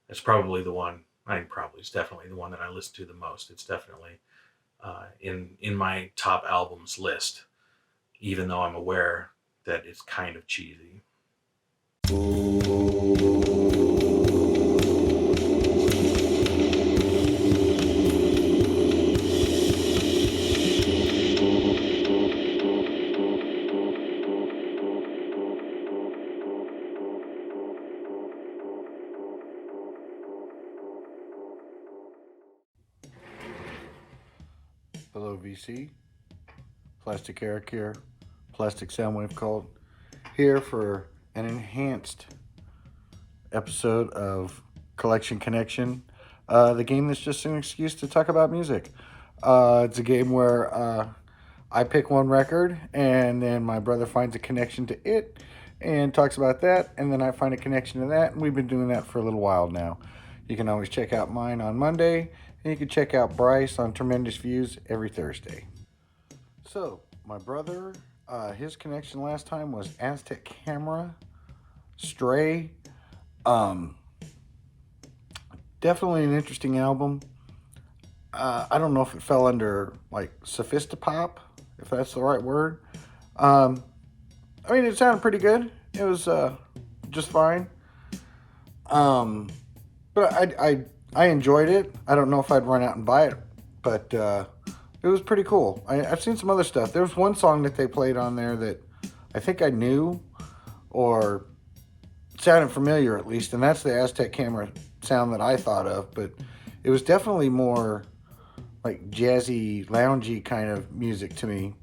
It's probably the one. It's definitely the one that I listen to the most. It's definitely in my top albums list, even though I'm aware that it's kind of cheesy. Hello, VC. Plastic Eric here. Plastic Soundwave called here for an enhanced episode of Collection Connection, the game that's just an excuse to talk about music. It's a game where I pick one record and then my brother finds a connection to it and talks about that, and then I find a connection to that, and we've been doing that for a little while now. You can always check out mine on Monday, and you can check out Bryce on Tremendous Views every Thursday. So, my brother, his connection last time was Aztec Camera, Stray. Um, Definitely an interesting album. I don't know if it fell under like sophistopop, if that's the right word. Um, I mean, it sounded pretty good. It was just fine. Um, but I enjoyed it. I don't know if I'd run out and buy it, but it was pretty cool. I've seen some other stuff. There was one song that they played on there that I think I knew or sounded familiar at least, and that's the Aztec Camera sound that I thought of. But it was definitely more like jazzy, loungy kind of music to me.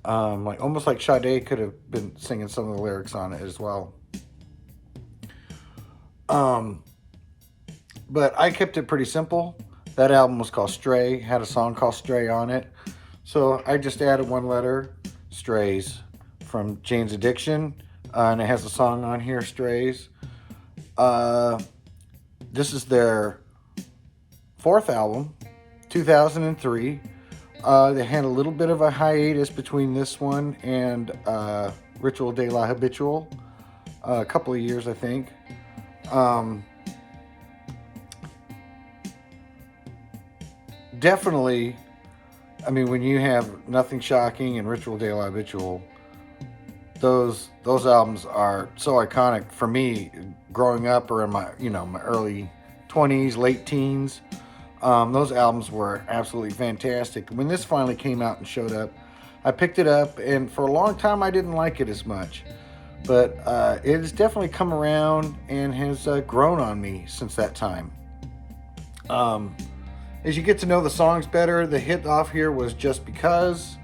Like almost like Sade could have been singing some of the lyrics on it as well. Um, but I kept it pretty simple. That album was called Stray, had a song called Stray on it. So I just added one letter, Strays, from Jane's Addiction. And it has a song on here, Strays. Uh, this is their fourth album, 2003. They had a little bit of a hiatus between this one and Ritual de la Habitual. A couple of years, I think. Um, Definitely, I mean, when you have Nothing Shocking and Ritual de la Habitual, those albums are so iconic for me growing up or in my early 20s, late teens. Those albums were absolutely fantastic. When this finally came out and showed up, I picked it up, and for a long time I didn't like it as much. But it has definitely come around and has grown on me since that time. Um, as you get to know the songs better, the hit off here was Just Because.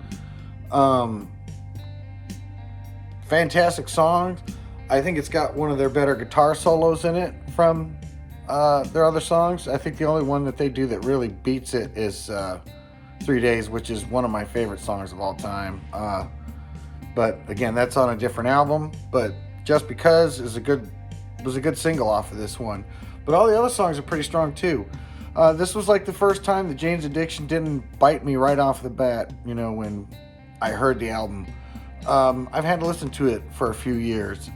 Um, Fantastic song. I think it's got one of their better guitar solos in it from their other songs. I think the only one that they do that really beats it is 3 Days, which is one of my favorite songs of all time. But again, that's on a different album. But Just Because was a good single off of this one. But all the other songs are pretty strong too. This was like the first time that Jane's Addiction didn't bite me right off the bat, when I heard the album. I've had to listen to it for a few years,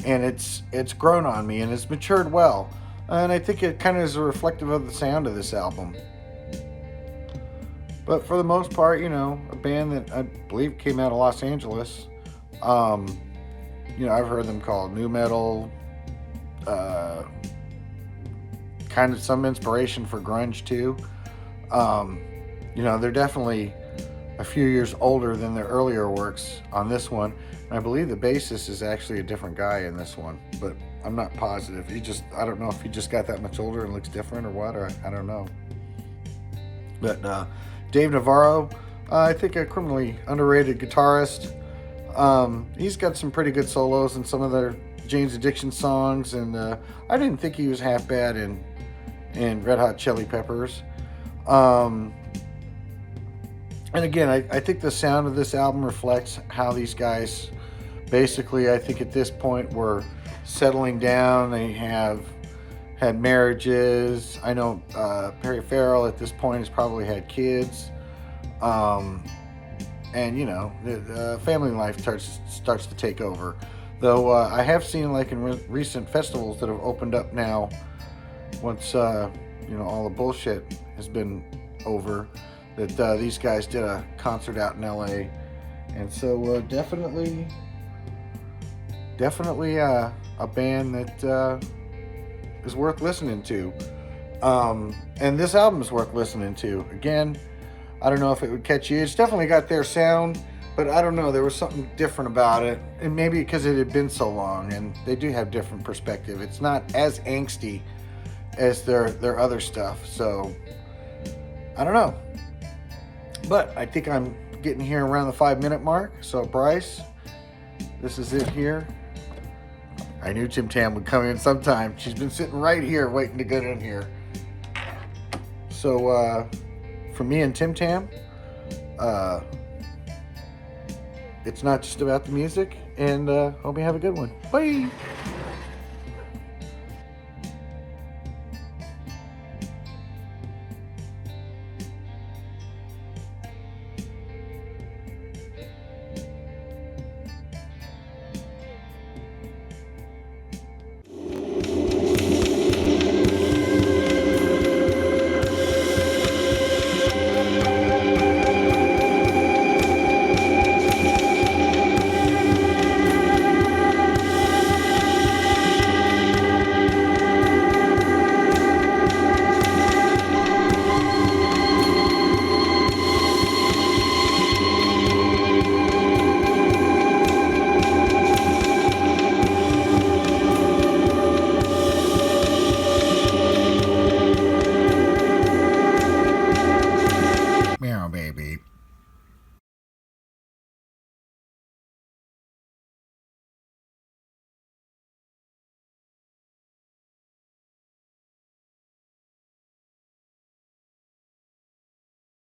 and it's grown on me and it's matured well. And I think it kind of is reflective of the sound of this album. But for the most part, a band that I believe came out of Los Angeles. I've heard them called nu metal, kind of some inspiration for grunge too. They're definitely a few years older than their earlier works on this one. And I believe the bassist is actually a different guy in this one, but I'm not positive. I don't know if he just got that much older and looks different or what, or I don't know. But Dave Navarro, I think a criminally underrated guitarist. He's got some pretty good solos in some of their Jane's Addiction songs, and I didn't think he was half bad in Red Hot Chili Peppers. And again, I think the sound of this album reflects how these guys basically, I think at this point, were settling down. They have had marriages. I know Perry Farrell at this point has probably had kids. And, the family life starts to take over. Though I have seen, like in recent festivals that have opened up now, once all the bullshit has been over, that these guys did a concert out in LA. And so definitely a band that is worth listening to. And this album is worth listening to. Again, I don't know if it would catch you. It's definitely got their sound, but I don't know. There was something different about it. And maybe because it had been so long, and they do have different perspective. It's not as angsty as their other stuff. So, I don't know. But I think I'm getting here around the 5-minute mark. So, Bryce, this is it here. I knew Tim Tam would come in sometime. She's been sitting right here waiting to get in here. So, for me and Tim Tam, it's not just about the music. And hope you have a good one. Bye.